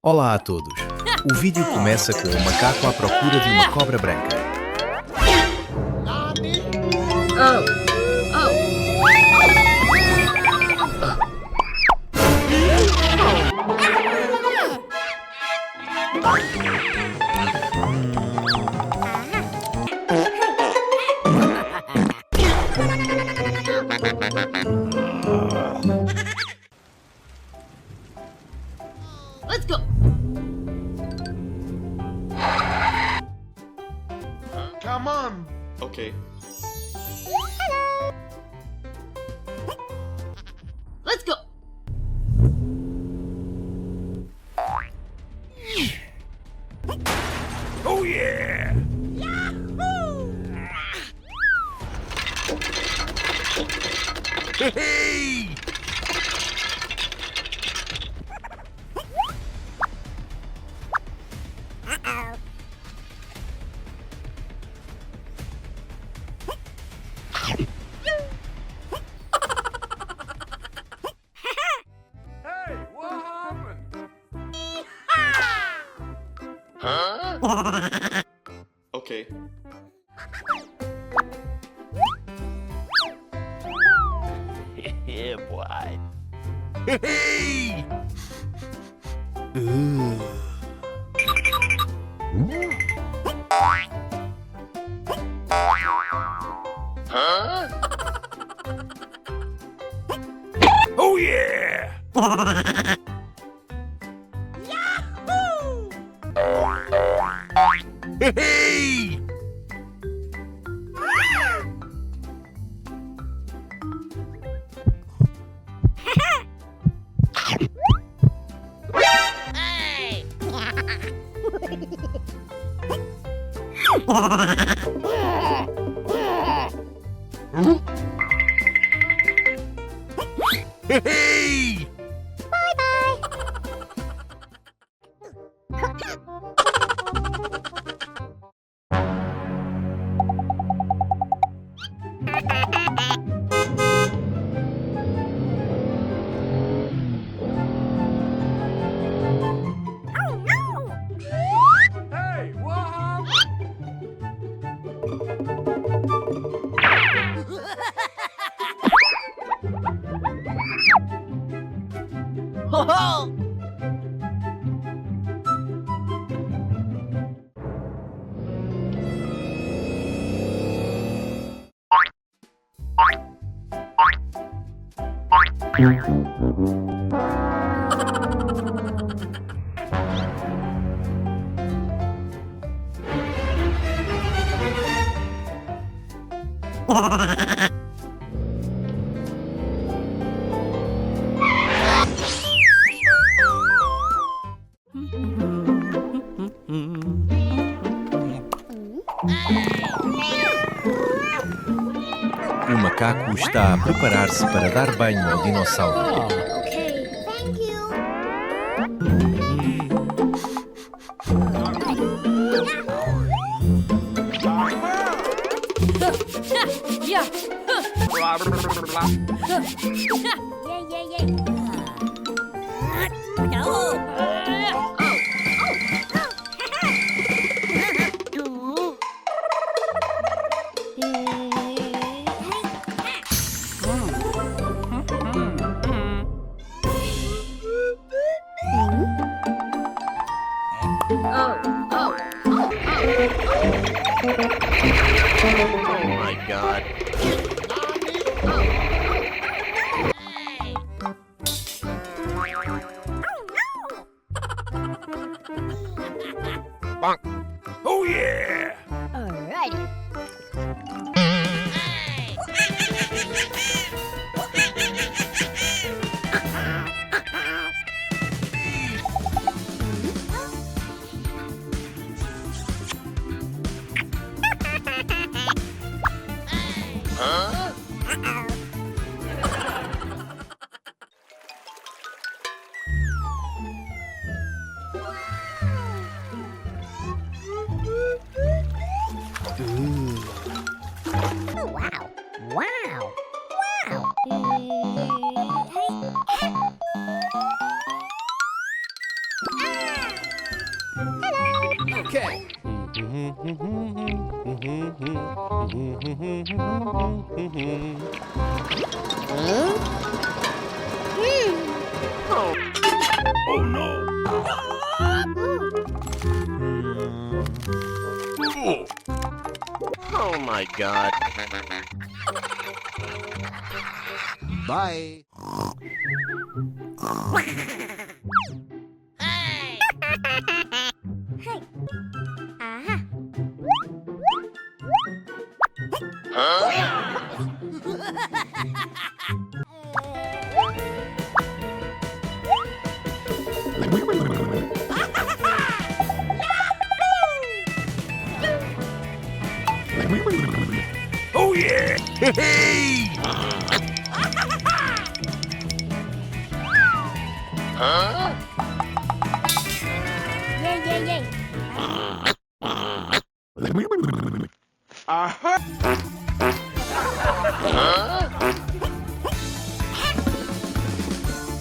Olá a todos! O vídeo começa com o macaco à procura de uma cobra branca. Let's go. Come on. Okay. Let's go. Oh yeah. Hey! Hey, what happened? Huh? Okay. Yeah, boy. Hey! Huh? Oh yeah! Hey! Hey! Hey, what happened? O macaco está a preparar-se para dar banho ao dinossauro. Okay, thank you. Yeah. Oh my god. Bonk. Oh yeah! Alrighty. Huh? Wow. Wow. Wow. Hey. Ah! Okay. Oh no. Oh my God. Bye. Oh yeah. Hey. Yay, yay, yay. Wow!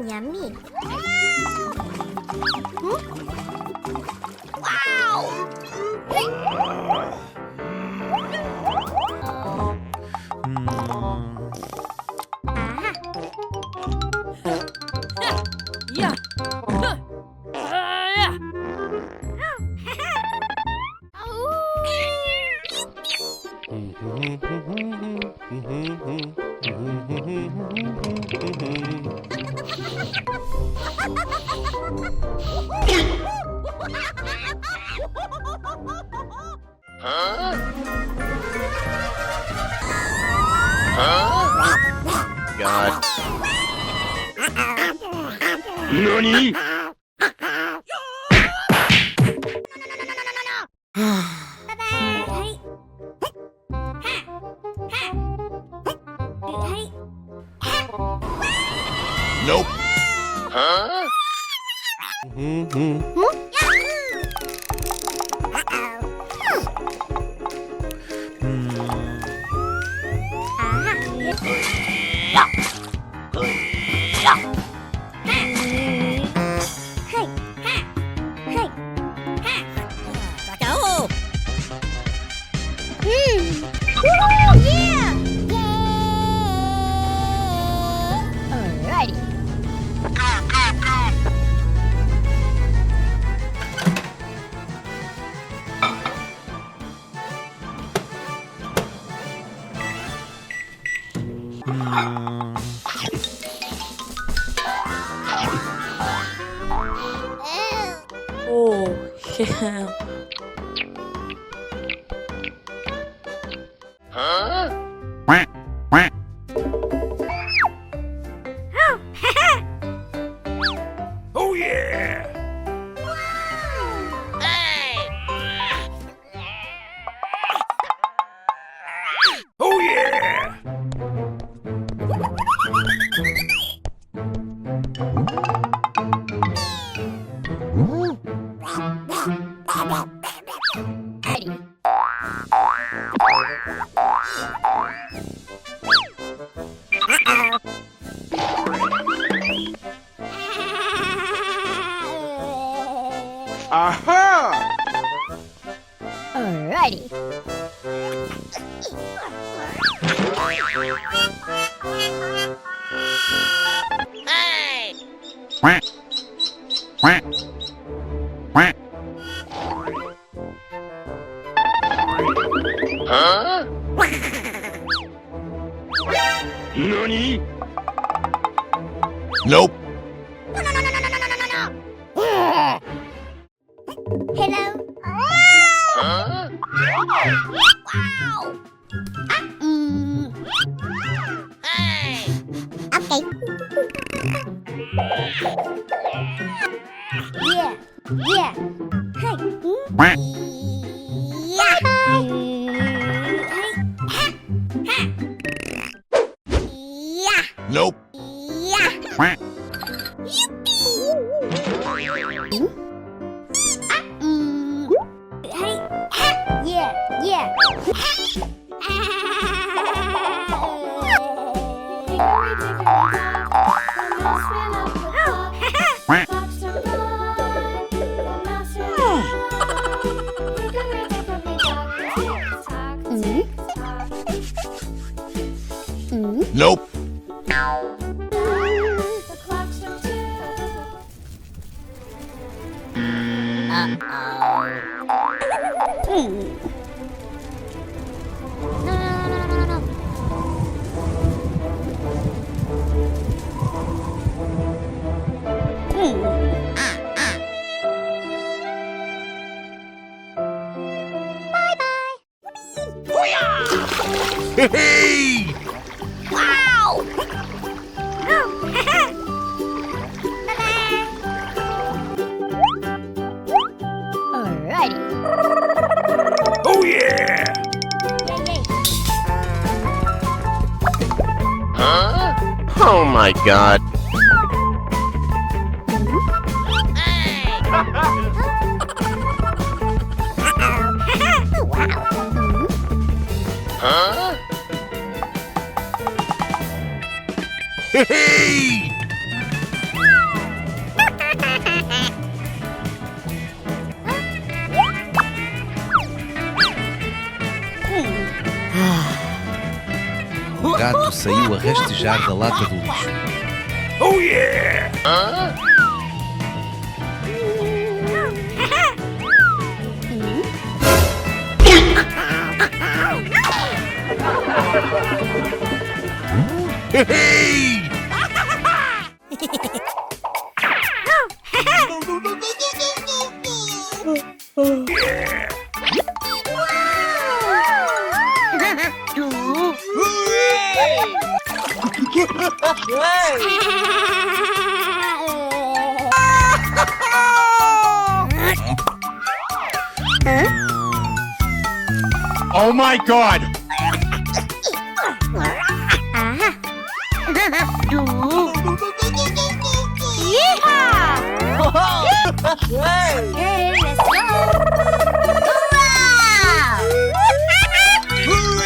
Yummy. Wow! Yeah. Yeah. God. Nani? Nope. Huh? Alrighty. Oh, yeah. Huh? Oh yeah. Oh yeah. Aha! Alrighty. Huh? Nani? Nope. Hello. Huh? Wow. Hey. Okay. Yeah. Hey. Yeah. Yeah. Nope. Yeah. Hey. Yeah. Yeah. Nope. Hey! Wow! Alrighty. Oh yeah! Oh my god. Huh? Hey! O gato saiu a rastejar da lata do lixo. Oh yeah! Hey! Yeah! Oh my god! Hey, let's go! Hurrah!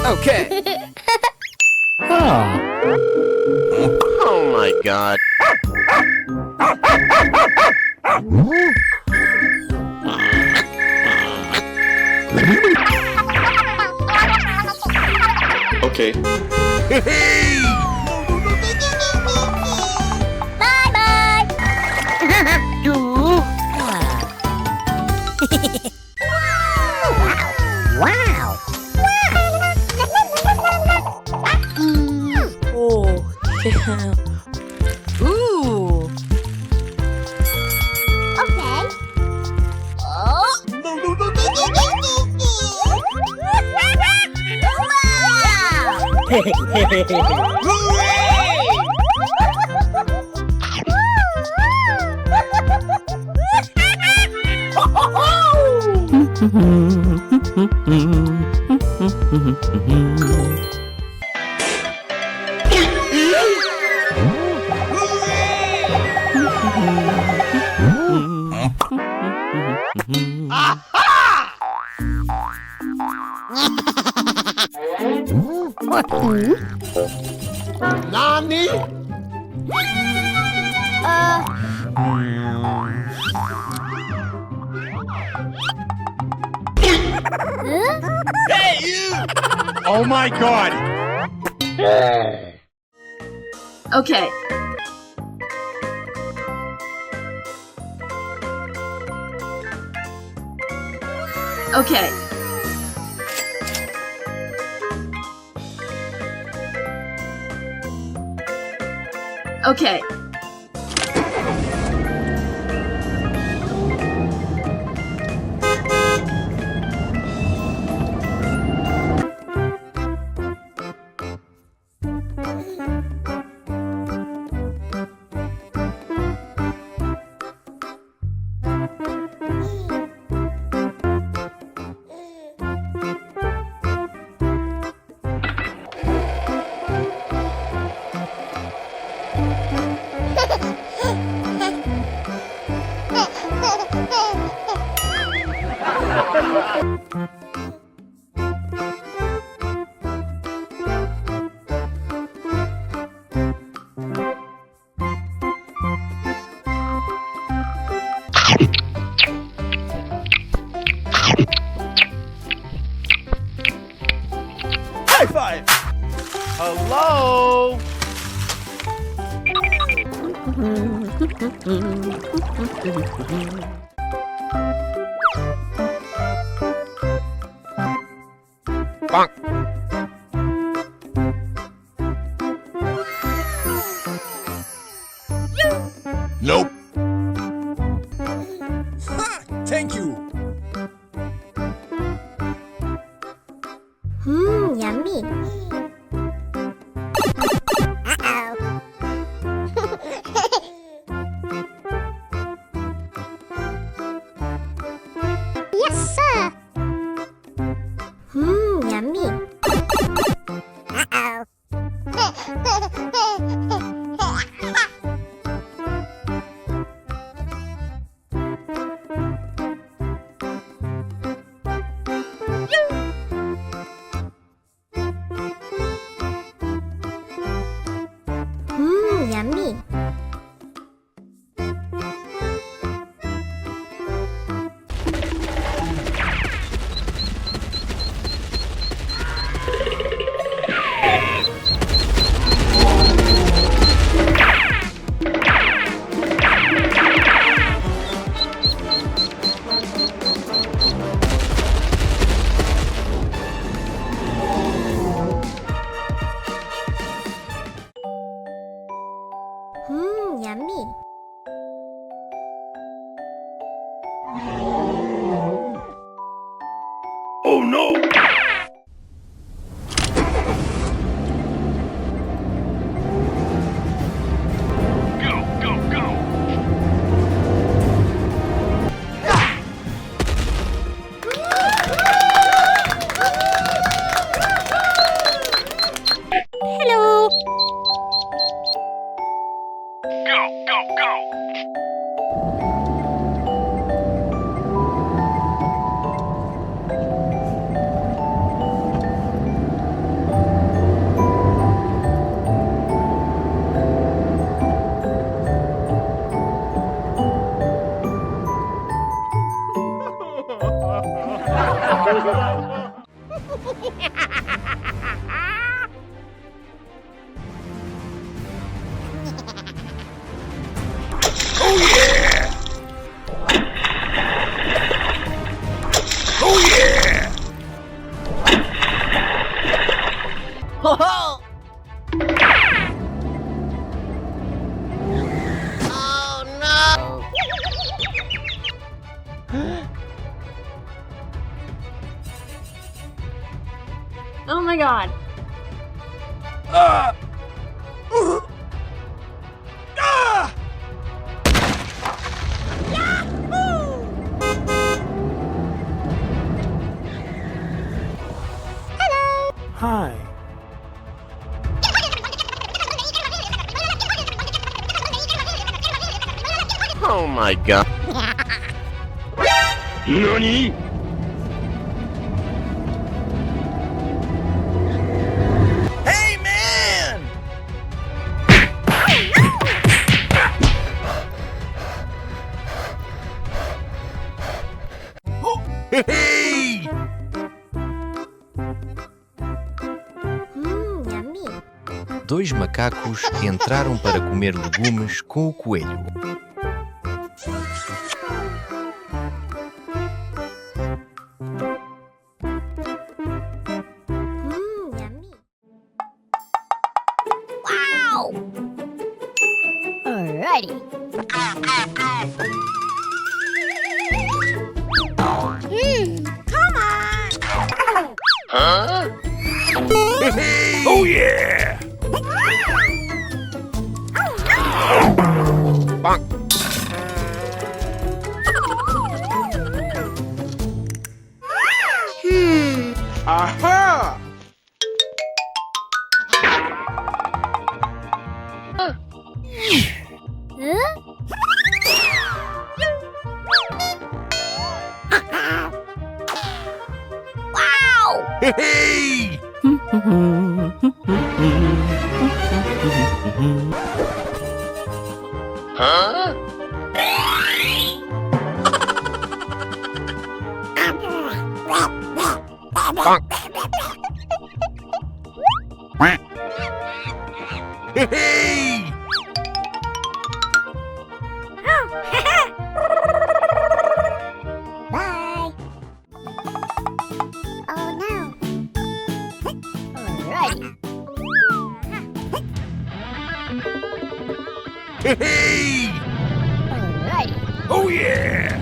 Okay. Oh my god. Okay. Hey! Bye-bye! Wow! Oh, yeah. Ooh. Okay. Oh! Nani? Hey you! Oh my god! Okay. Okay. Okay. High five! Hello? Bonk. Nope. Thank you. Yummy. Yes, sir. Yummy. Yummy. Yummy. Oh no! Go, go, go! Hello. Go, go, go! Oh my god. Hi. Oh my god. NANI?! Hey man! Hey! Yummy. Dois macacos entraram para comer legumes com o coelho. Yummy. Wow. Alrighty. Come on. Huh? Oh yeah! Bonk. Aha! Hey! Huh? Hey! Bye. Oh no. Alrighty. Hey! Alrighty. Oh yeah!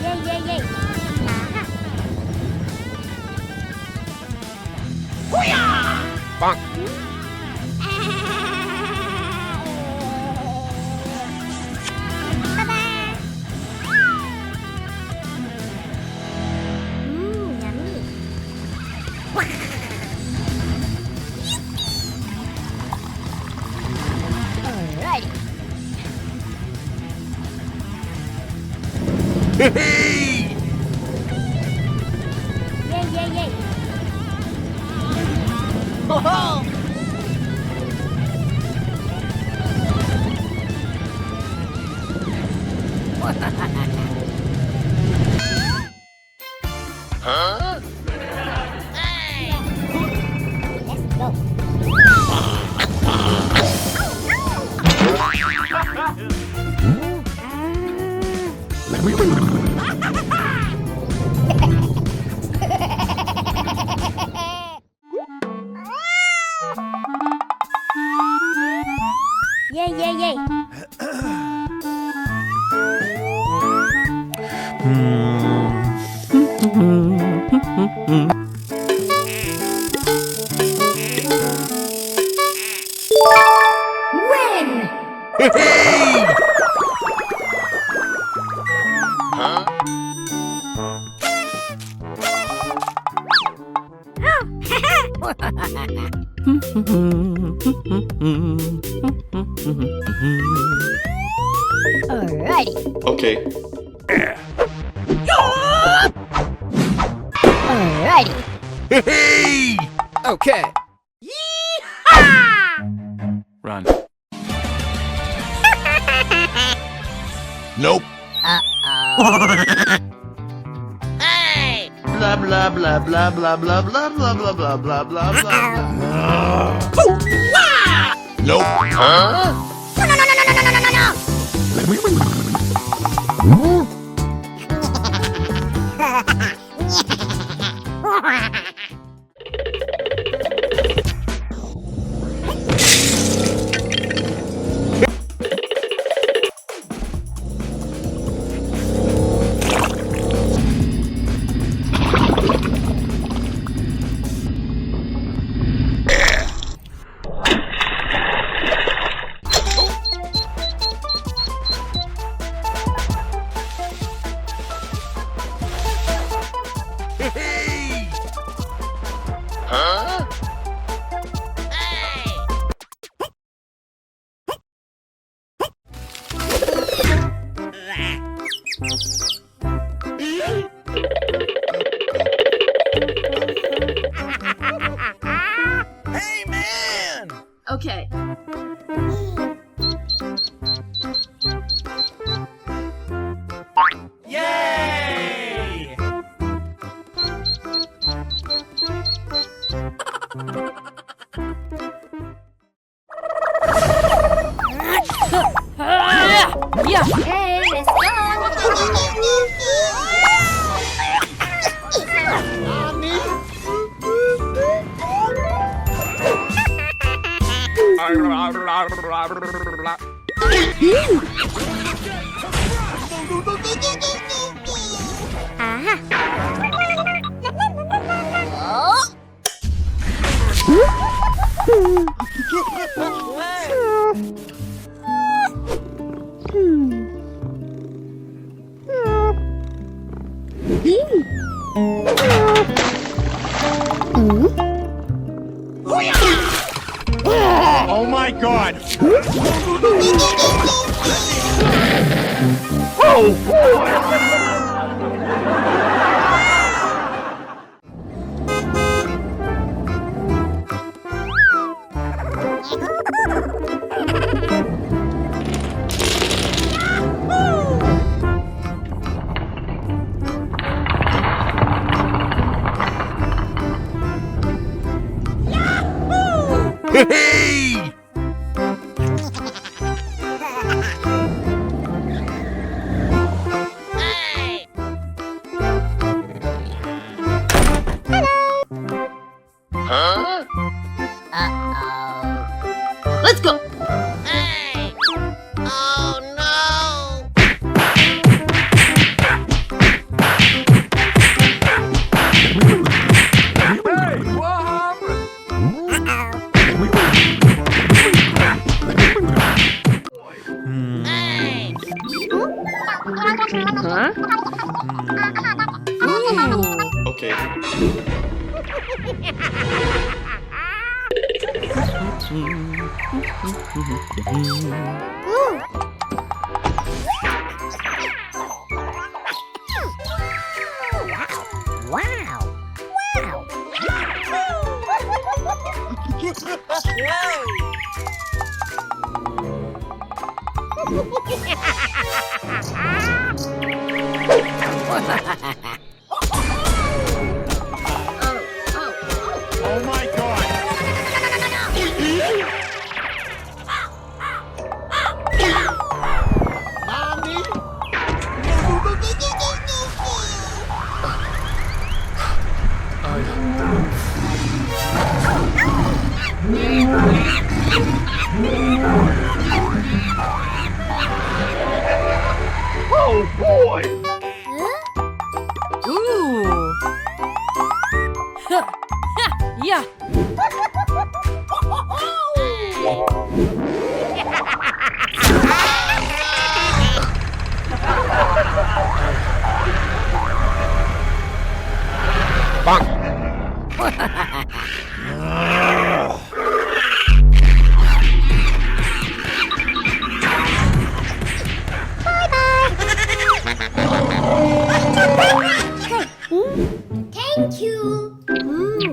Yay, yay, yay. Bonk. Bye-bye. Yummy. Alrighty. Hey! Yay, yay, yay. Huh? Let's go. Yay, yay, yay. Hey! Huh? Alrighty. Okay. Alrighty. Hey! Okay. Run. Nope. Blah blah blah blah blah blah blah blah blah blah blah blah blah. Nope. Huh? Hey! Huh? Hey man! Okay. Yay! Yeah. Hey, let's go. Oh my god! Hey! Let's go. Huh? Ooh. Okay. Wow. Wow. Oh my god! Oh boy! Ooh. Yeah. Thank you.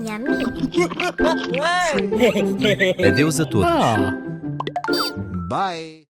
Yummy. Adeus a todos. Bye!